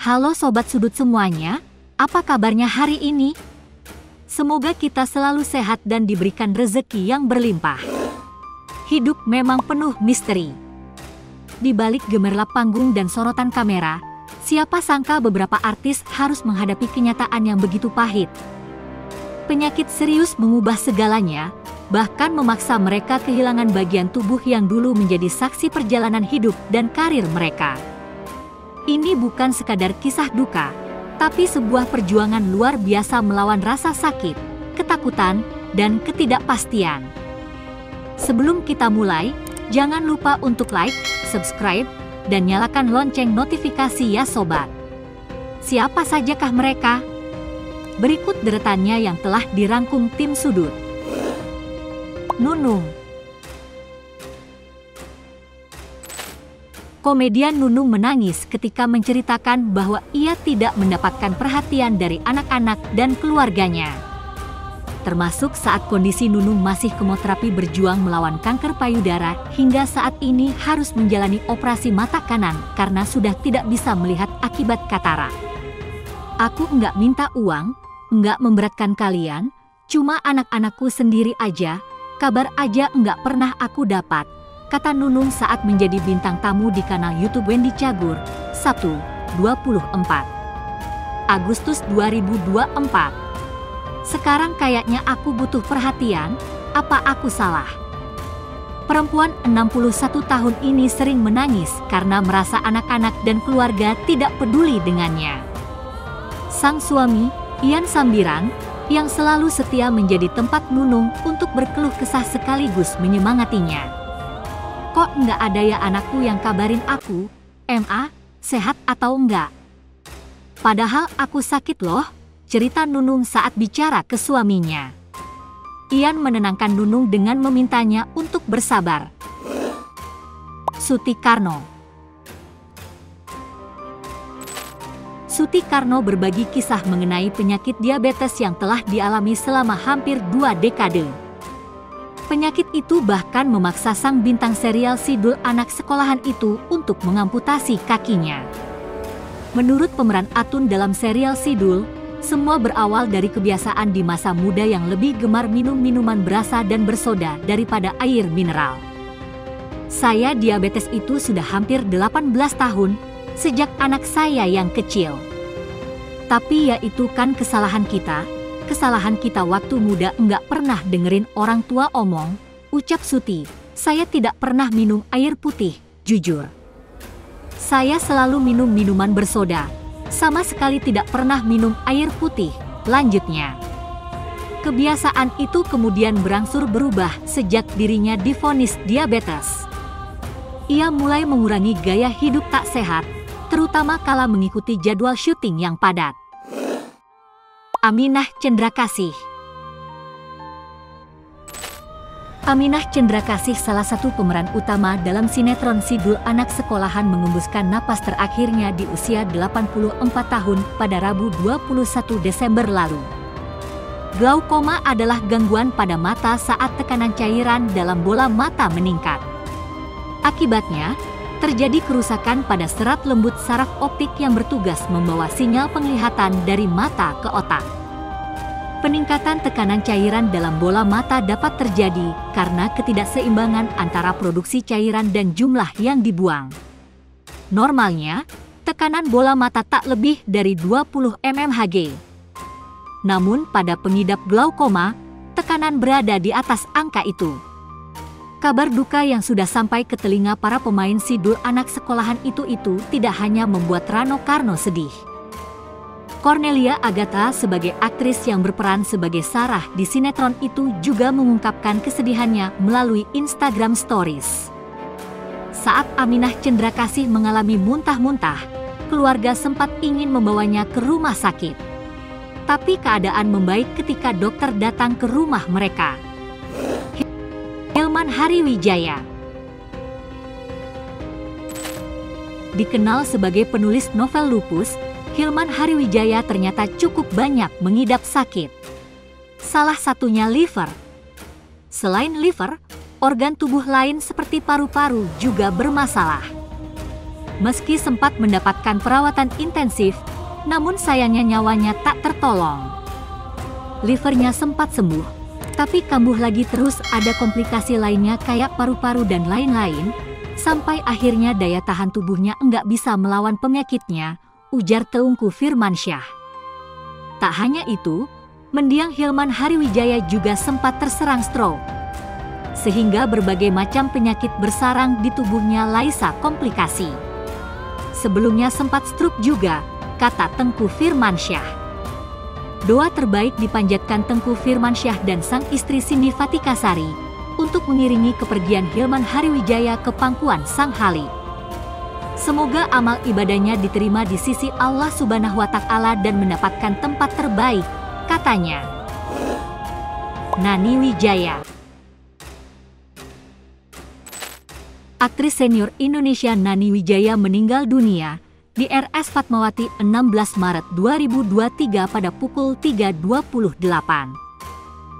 Halo Sobat Sudut semuanya, apa kabarnya hari ini? Semoga kita selalu sehat dan diberikan rezeki yang berlimpah. Hidup memang penuh misteri. Di balik gemerlap panggung dan sorotan kamera, siapa sangka beberapa artis harus menghadapi kenyataan yang begitu pahit. Penyakit serius mengubah segalanya, bahkan memaksa mereka kehilangan bagian tubuh yang dulu menjadi saksi perjalanan hidup dan karir mereka. Ini bukan sekadar kisah duka, tapi sebuah perjuangan luar biasa melawan rasa sakit, ketakutan, dan ketidakpastian. Sebelum kita mulai, jangan lupa untuk like, subscribe, dan nyalakan lonceng notifikasi ya sobat. Siapa sajakah mereka? Berikut deretannya yang telah dirangkum tim Sudut. Nunung. Komedian Nunung menangis ketika menceritakan bahwa ia tidak mendapatkan perhatian dari anak-anak dan keluarganya. Termasuk saat kondisi Nunung masih kemoterapi berjuang melawan kanker payudara hingga saat ini harus menjalani operasi mata kanan karena sudah tidak bisa melihat akibat katarak. Aku nggak minta uang, nggak memberatkan kalian, cuma anak-anakku sendiri aja, kabar aja nggak pernah aku dapat, kata Nunung saat menjadi bintang tamu di kanal YouTube Wendy Cagur, Sabtu, 24 Agustus 2024. Sekarang kayaknya aku butuh perhatian, apa aku salah? Perempuan 61 tahun ini sering menangis karena merasa anak-anak dan keluarga tidak peduli dengannya. Sang suami, Ian Sambiran, yang selalu setia menjadi tempat Nunung untuk berkeluh kesah sekaligus menyemangatinya. Kok nggak ada ya anakku yang kabarin aku, MA, sehat atau enggak? Padahal aku sakit loh, cerita Nunung saat bicara ke suaminya. Ian menenangkan Nunung dengan memintanya untuk bersabar. Suti Karno. Suti Karno berbagi kisah mengenai penyakit diabetes yang telah dialami selama hampir 2 dekade. Penyakit itu bahkan memaksa sang bintang serial Sidul anak sekolahan itu untuk mengamputasi kakinya. Menurut pemeran Atun dalam serial Sidul, semua berawal dari kebiasaan di masa muda yang lebih gemar minum minuman berasa dan bersoda daripada air mineral. Saya diabetes itu sudah hampir 18 tahun, sejak anak saya yang kecil. Tapi ya itu kan kesalahan kita waktu muda nggak pernah dengerin orang tua omong, ucap Suti. Saya tidak pernah minum air putih, jujur. Saya selalu minum minuman bersoda, sama sekali tidak pernah minum air putih, lanjutnya. Kebiasaan itu kemudian berangsur berubah sejak dirinya divonis diabetes. Ia mulai mengurangi gaya hidup tak sehat, terutama kala mengikuti jadwal syuting yang padat. Aminah Cendrakasih. Aminah Cendrakasih, salah satu pemeran utama dalam sinetron Sidul anak sekolahan, mengembuskan napas terakhirnya di usia 84 tahun pada Rabu 21 Desember lalu. Glaukoma adalah gangguan pada mata saat tekanan cairan dalam bola mata meningkat. Akibatnya, terjadi kerusakan pada serat lembut saraf optik yang bertugas membawa sinyal penglihatan dari mata ke otak. Peningkatan tekanan cairan dalam bola mata dapat terjadi karena ketidakseimbangan antara produksi cairan dan jumlah yang dibuang. Normalnya, tekanan bola mata tak lebih dari 20 mmHg. Namun pada pengidap glaukoma, tekanan berada di atas angka itu. Kabar duka yang sudah sampai ke telinga para pemain Sidul anak sekolahan itu tidak hanya membuat Rano Karno sedih. Cornelia Agatha sebagai aktris yang berperan sebagai Sarah di sinetron itu juga mengungkapkan kesedihannya melalui Instagram Stories. Saat Aminah Cendrakasih mengalami muntah-muntah, keluarga sempat ingin membawanya ke rumah sakit. Tapi keadaan membaik ketika dokter datang ke rumah mereka. Hilman Hariwijaya. Dikenal sebagai penulis novel lupus, Hilman Hariwijaya ternyata cukup banyak mengidap sakit. Salah satunya liver. Selain liver, organ tubuh lain seperti paru-paru juga bermasalah. Meski sempat mendapatkan perawatan intensif, namun sayangnya nyawanya tak tertolong. Livernya sempat sembuh, tapi kambuh lagi terus ada komplikasi lainnya kayak paru-paru dan lain-lain, sampai akhirnya daya tahan tubuhnya enggak bisa melawan penyakitnya, ujar Teungku Firmansyah. Tak hanya itu, mendiang Hilman Hariwijaya juga sempat terserang stroke, sehingga berbagai macam penyakit bersarang di tubuhnya laisa komplikasi. Sebelumnya sempat stroke juga, kata Tengku Firmansyah. Doa terbaik dipanjatkan Tengku Firmansyah dan sang istri Cindy Fatikasari untuk mengiringi kepergian Hilman Hariwijaya ke pangkuan Sang Halik. Semoga amal ibadahnya diterima di sisi Allah Subhanahu wa Ta'ala dan mendapatkan tempat terbaik, katanya. Nani Wijaya. Aktris senior Indonesia Nani Wijaya meninggal dunia di RS Fatmawati 16 Maret 2023 pada pukul 3.28.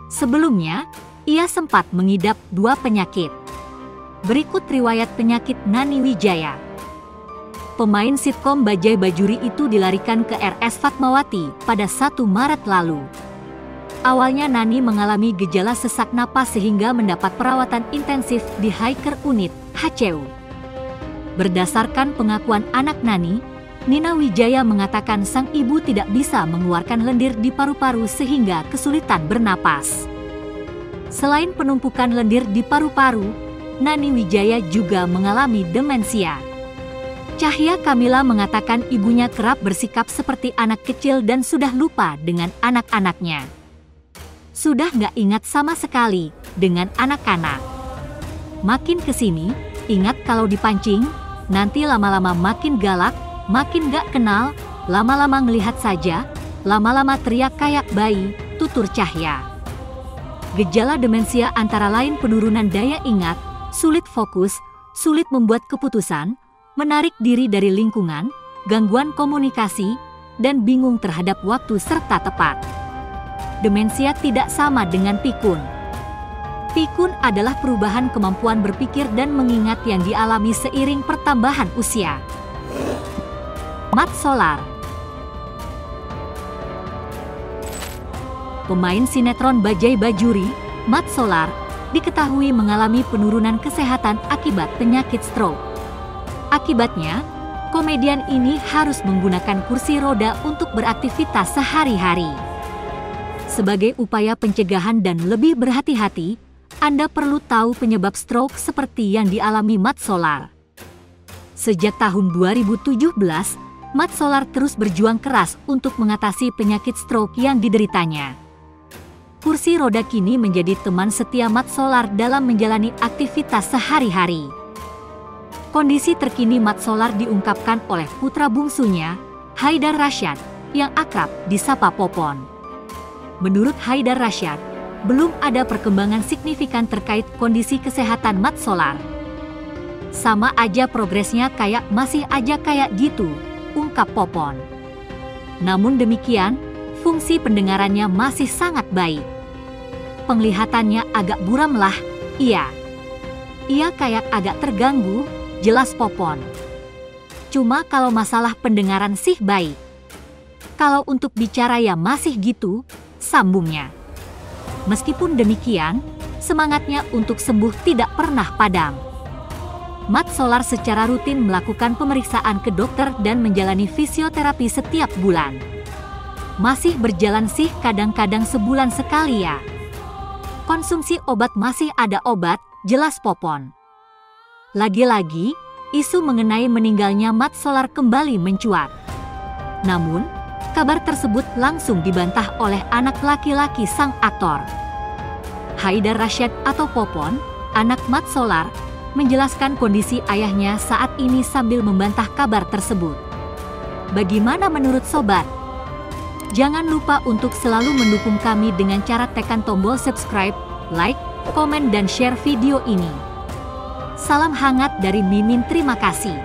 Sebelumnya, ia sempat mengidap 2 penyakit. Berikut riwayat penyakit Nani Wijaya. Pemain sitkom Bajaj Bajuri itu dilarikan ke RS Fatmawati pada 1 Maret lalu. Awalnya Nani mengalami gejala sesak napas sehingga mendapat perawatan intensif di High Care Unit, HCU. Berdasarkan pengakuan anak Nani, Nina Wijaya mengatakan sang ibu tidak bisa mengeluarkan lendir di paru-paru sehingga kesulitan bernapas. Selain penumpukan lendir di paru-paru, Nani Wijaya juga mengalami demensia. Cahya Kamila mengatakan ibunya kerap bersikap seperti anak kecil dan sudah lupa dengan anak-anaknya. Sudah nggak ingat sama sekali dengan anak-anak. Makin kesini, ingat kalau dipancing, nanti lama-lama makin galak, makin gak kenal, lama-lama ngelihat saja, lama-lama teriak kayak bayi, tutur Cahya. Gejala demensia antara lain penurunan daya ingat, sulit fokus, sulit membuat keputusan, menarik diri dari lingkungan, gangguan komunikasi, dan bingung terhadap waktu serta tepat. Demensia tidak sama dengan pikun. Pikun adalah perubahan kemampuan berpikir dan mengingat yang dialami seiring pertambahan usia. Mat Solar. Pemain sinetron Bajaj Bajuri, Mat Solar, diketahui mengalami penurunan kesehatan akibat penyakit stroke. Akibatnya, komedian ini harus menggunakan kursi roda untuk beraktivitas sehari-hari. Sebagai upaya pencegahan dan lebih berhati-hati, Anda perlu tahu penyebab stroke seperti yang dialami Mat Solar. Sejak tahun 2017, Mat Solar terus berjuang keras untuk mengatasi penyakit stroke yang dideritanya. Kursi roda kini menjadi teman setia Mat Solar dalam menjalani aktivitas sehari-hari. Kondisi terkini Mat Solar diungkapkan oleh putra bungsunya, Haidar Rasyad, yang akrab disapa Popon. Menurut Haidar Rasyad, belum ada perkembangan signifikan terkait kondisi kesehatan Mat Solar. Sama aja progresnya masih aja kayak gitu, ungkap Popon. Namun demikian, fungsi pendengarannya masih sangat baik. Penglihatannya agak buram lah, iya. Ia kayak agak terganggu, jelas Popon. Cuma kalau masalah pendengaran sih baik. Kalau untuk bicara ya masih gitu, sambungnya. Meskipun demikian, semangatnya untuk sembuh tidak pernah padam. Mat Solar secara rutin melakukan pemeriksaan ke dokter dan menjalani fisioterapi setiap bulan. Masih berjalan sih kadang-kadang sebulan sekali ya. Konsumsi obat masih ada obat, jelas Popon. Lagi-lagi, isu mengenai meninggalnya Mat Solar kembali mencuat. Namun, kabar tersebut langsung dibantah oleh anak laki-laki sang aktor. Haidar Rasyad atau Popon, anak Mat Solar, menjelaskan kondisi ayahnya saat ini sambil membantah kabar tersebut. Bagaimana menurut sobat? Jangan lupa untuk selalu mendukung kami dengan cara tekan tombol subscribe, like, komen dan share video ini. Salam hangat dari Mimin, terima kasih.